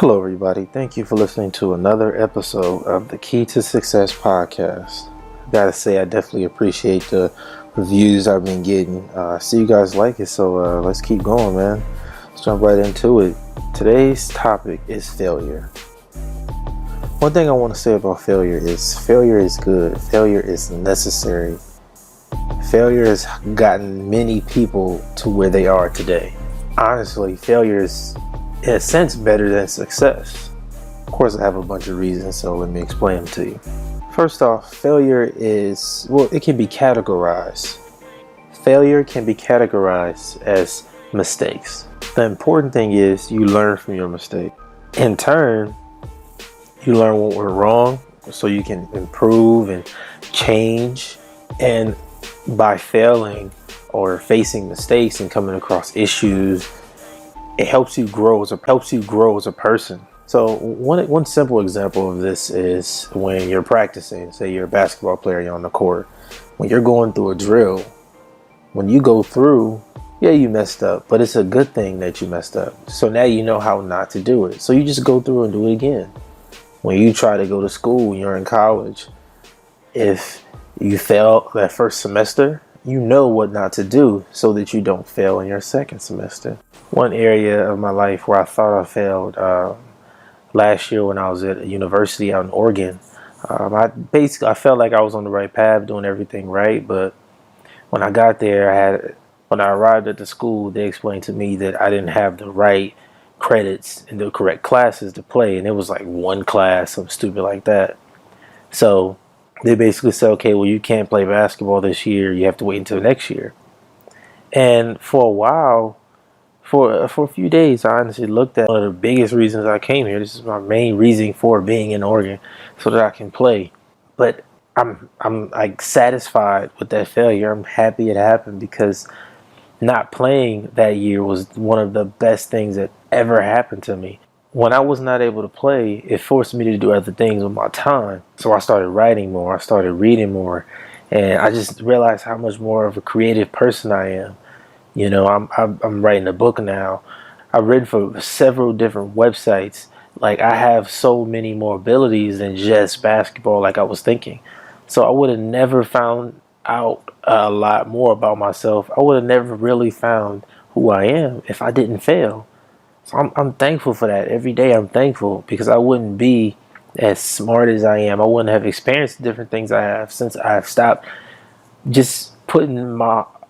Hello, everybody. Thank you for listening to another episode of the Key to Success podcast. I gotta say, I definitely appreciate the reviews I've been getting. I see you guys like it, so let's keep going, man. Let's jump right into it. Today's topic is failure. One thing I want to say about failure is good. Failure is necessary. Failure has gotten many people to where they are today. Honestly, failure is in a sense better than success. Of course, I have a bunch of reasons, so let me explain them to you. First off, failure it can be categorized. Failure can be categorized as mistakes. The important thing is you learn from your mistake. In turn, you learn what went wrong so you can improve and change. And by failing or facing mistakes and coming across issues, it helps you grow as a person. So one simple example of this is when you're practicing. Say you're a basketball player, you're on the court. When you're going through a drill, when you go through, yeah, you messed up, but it's a good thing that you messed up. So now you know how not to do it. So you just go through and do it again. When you try to go to school, when you're in college, if you fail that first semester, you know what not to do so that you don't fail in your second semester. One area of my life where I thought I failed last year when I was at a university out in Oregon, I felt like I was on the right path, doing everything right. But when I got there, when I arrived at the school, they explained to me that I didn't have the right credits and the correct classes to play, and it was like one class, something stupid like that. So they basically said, okay, well, you can't play basketball this year. You have to wait until next year. And for a while, for a few days, I honestly looked at one of the biggest reasons I came here. This is my main reason for being in Oregon, so that I can play. But I'm like satisfied with that failure. I'm happy it happened because not playing that year was one of the best things that ever happened to me. When I was not able to play, it forced me to do other things with my time. So I started writing more, I started reading more, and I just realized how much more of a creative person I am. You know, I'm writing a book now. I've written for several different websites. Like, I have so many more abilities than just basketball like I was thinking. So I would have never found out a lot more about myself. I would have never really found who I am if I didn't fail. So I'm thankful for that. Every day I'm thankful because I wouldn't be as smart as I am. I wouldn't have experienced the different things I have since I've stopped just putting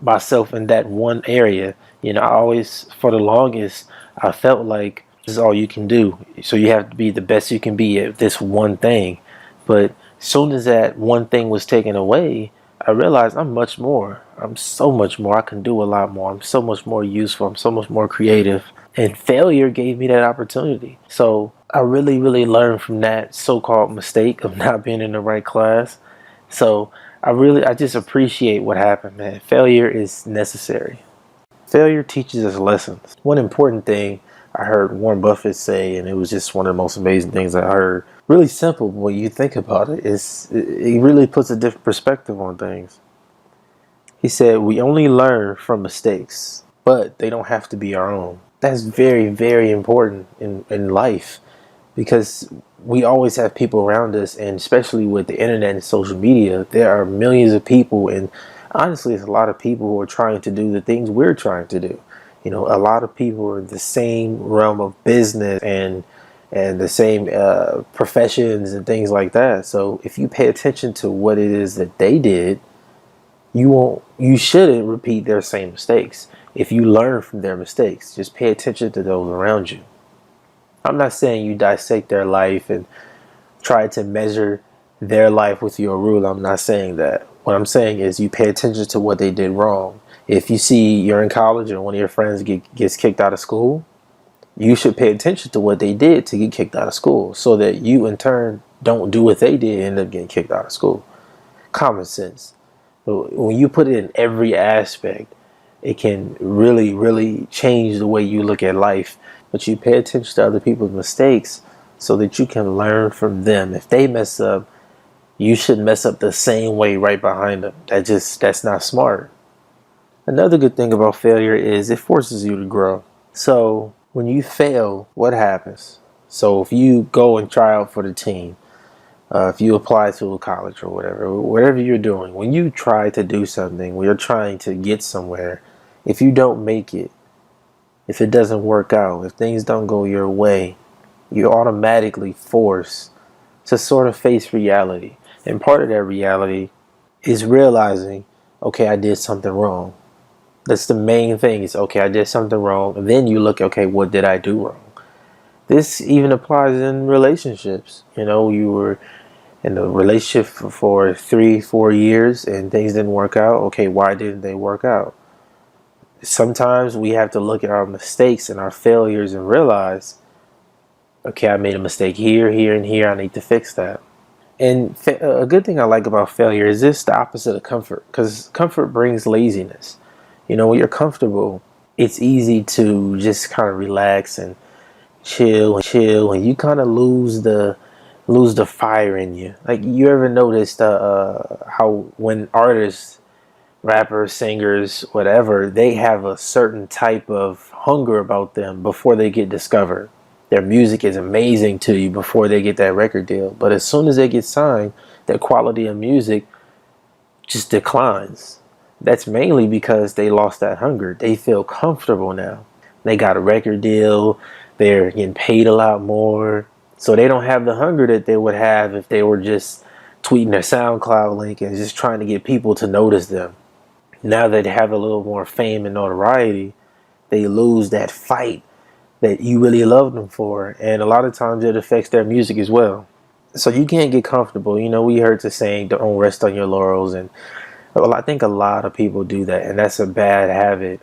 myself in that one area. You know, I always, for the longest, I felt like this is all you can do. So you have to be the best you can be at this one thing. But as soon as that one thing was taken away, I realized I'm much more. I'm so much more. I can do a lot more. I'm so much more useful. I'm so much more creative. And failure gave me that opportunity. So I really, really learned from that so-called mistake of not being in the right class. So I just appreciate what happened, man. Failure is necessary. Failure teaches us lessons. One important thing I heard Warren Buffett say, and it was just one of the most amazing things I heard. Really simple, but when you think about it, it really puts a different perspective on things. He said, we only learn from mistakes, but they don't have to be our own. That's very, very important in life because we always have people around us, and especially with the internet and social media, there are millions of people, and honestly, it's a lot of people who are trying to do the things we're trying to do. You know, a lot of people are in the same realm of business and the same professions and things like that. So if you pay attention to what it is that they did, you shouldn't repeat their same mistakes. If you learn from their mistakes, just pay attention to those around you. I'm not saying you dissect their life and try to measure their life with your rule. I'm not saying that. What I'm saying is you pay attention to what they did wrong. If you see you're in college and one of your friends gets kicked out of school, you should pay attention to what they did to get kicked out of school so that you in turn don't do what they did and end up getting kicked out of school. Common sense. But when you put it in every aspect, it can really, really change the way you look at life. But you pay attention to other people's mistakes so that you can learn from them. If they mess up, you shouldn't mess up the same way right behind them. That's not smart. Another good thing about failure is it forces you to grow. So when you fail, what happens? So if you go and try out for the team, if you apply to a college or whatever you're doing, when you try to do something, when you're trying to get somewhere, if you don't make it, if it doesn't work out, if things don't go your way, you're automatically forced to sort of face reality. And part of that reality is realizing, okay, I did something wrong. That's the main thing is, okay, I did something wrong. And then you look, okay, what did I do wrong? This even applies in relationships. You were in a relationship for 3-4 years and things didn't work out. Okay, why didn't they work out? Sometimes we have to look at our mistakes and our failures and realize, okay, I made a mistake here, here, and here. I need to fix that. And a good thing I like about failure is this the opposite of comfort, because comfort brings laziness. When you're comfortable, it's easy to just kind of relax and chill, and you kind of lose the fire in you. Like, you ever noticed how when artists, rappers, singers, whatever, they have a certain type of hunger about them before they get discovered. Their music is amazing to you before they get that record deal. But as soon as they get signed, their quality of music just declines. That's mainly because they lost that hunger. They feel comfortable now. They got a record deal. They're getting paid a lot more. So they don't have the hunger that they would have if they were just tweeting their SoundCloud link and just trying to get people to notice them. Now that they have a little more fame and notoriety, they lose that fight that you really love them for. And a lot of times it affects their music as well. So you can't get comfortable. We heard the saying, don't rest on your laurels. And I think a lot of people do that. And that's a bad habit.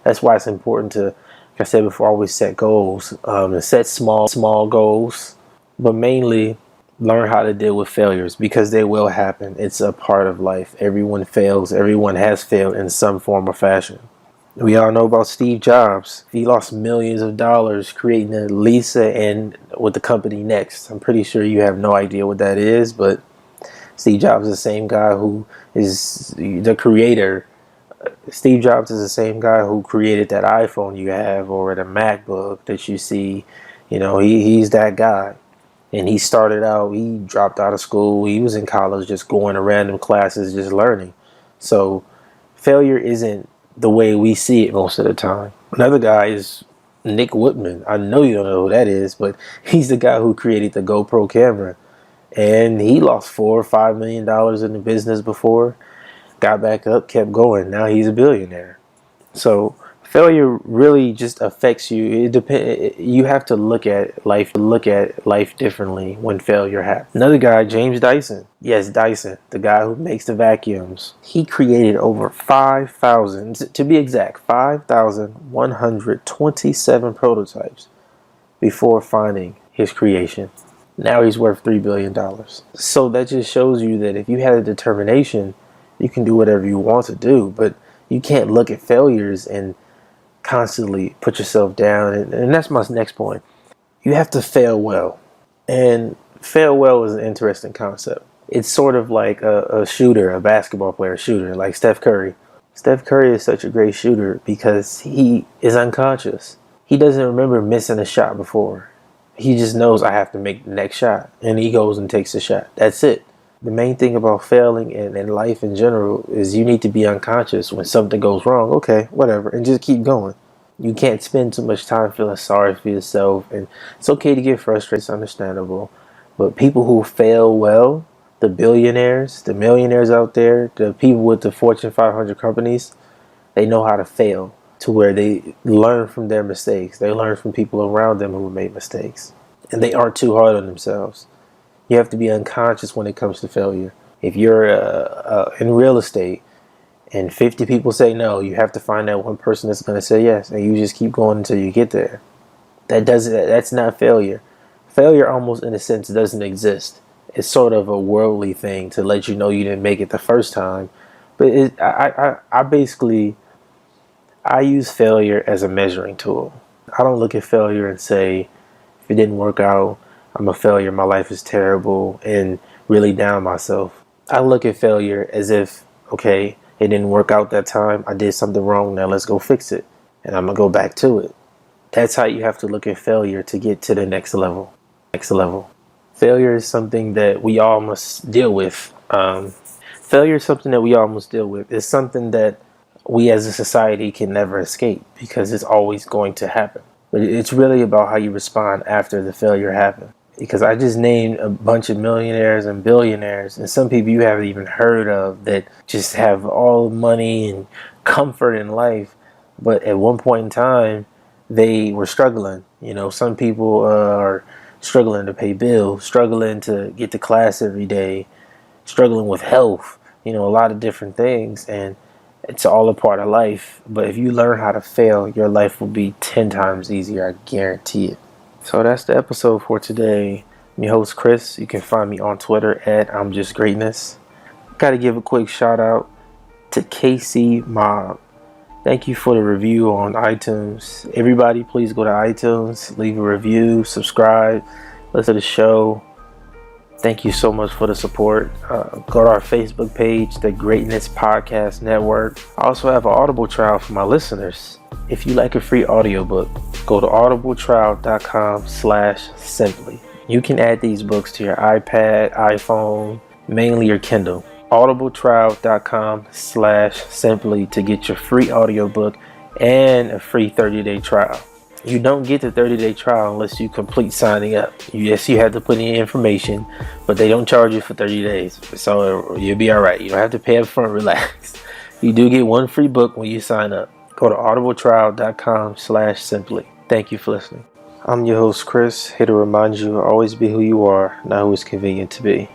That's why it's important to, like I said before, always set goals. And set small goals. But mainly learn how to deal with failures, because they will happen. It's a part of life. Everyone fails. Everyone has failed in some form or fashion. We all know about Steve Jobs. He lost millions of dollars creating the Lisa and with the company Next. I'm pretty sure you have no idea what that is, but Steve Jobs is the same guy who is the creator. Steve Jobs is the same guy who created that iPhone you have or the MacBook that you see. He's that guy. And he dropped out of school. He was in college just going to random classes, just learning. So failure isn't the way we see it most of the time. Another guy is Nick Woodman. I know you don't know who that is, but he's the guy who created the GoPro camera. And he lost $4 or $5 million in the business before, got back up, kept going. Now he's a billionaire. So failure really just affects you. It depends. You have to look at life differently when failure happens. Another guy, James Dyson. Yes, Dyson, the guy who makes the vacuums. He created over 5,000, to be exact, 5,127 prototypes before finding his creation. Now he's worth $3 billion. So that just shows you that if you have a determination, you can do whatever you want to do, but you can't look at failures and constantly put yourself down. And that's my next point. You have to fail well. And fail well is an interesting concept. It's sort of like a shooter, a basketball player shooter, like Steph Curry. Steph Curry is such a great shooter because he is unconscious. He doesn't remember missing a shot before. He just knows, I have to make the next shot. And he goes and takes the shot. That's it. The main thing about failing and life in general is you need to be unconscious when something goes wrong. Okay, whatever, and just keep going. You can't spend too much time feeling sorry for yourself, and it's okay to get frustrated. It's understandable. But people who fail well, the billionaires, the millionaires out there, the people with the Fortune 500 companies, they know how to fail to where they learn from their mistakes. They learn from people around them who made mistakes. And they aren't too hard on themselves. You have to be unconscious when it comes to failure. If you're in real estate and 50 people say no, you have to find that one person that's going to say yes, and you just keep going until you get there. That's not failure. Failure almost in a sense doesn't exist. It's sort of a worldly thing to let you know you didn't make it the first time. But I use failure as a measuring tool. I don't look at failure and say, if it didn't work out, I'm a failure, my life is terrible, and really down myself. I look at failure as if, okay, it didn't work out that time, I did something wrong, now let's go fix it. And I'm going to go back to it. That's how you have to look at failure to get to the next level. Failure is something that we all must deal with. Failure is something that we all must deal with. It's something that we as a society can never escape because it's always going to happen. But it's really about how you respond after the failure happened. Because I just named a bunch of millionaires and billionaires and some people you haven't even heard of that just have all the money and comfort in life. But at one point in time, they were struggling. You know, some people are struggling to pay bills, struggling to get to class every day, struggling with health, you know, a lot of different things. And it's all a part of life. But if you learn how to fail, your life will be 10 times easier. I guarantee it. So that's the episode for today. I'm your host, Chris. You can find me on Twitter at I'm Just Greatness. Got to give a quick shout out to KC Mob. Thank you for the review on iTunes. Everybody, please go to iTunes, leave a review, subscribe, listen to the show. Thank you so much for the support. Go to our Facebook page, the Greatness Podcast Network. I also have an Audible trial for my listeners. If you like a free audiobook, go to audibletrial.com/simply. You can add these books to your iPad, iPhone, mainly your Kindle. audibletrial.com/simply to get your free audiobook and a free 30-day trial. You don't get the 30-day trial unless you complete signing up. Yes, you have to put in your information, but they don't charge you for 30 days. So you'll be all right. You don't have to pay up front. Relax. You do get one free book when you sign up. Go to audibletrial.com/simply. Thank you for listening. I'm your host, Chris, here to remind you always be who you are, not who is convenient to be.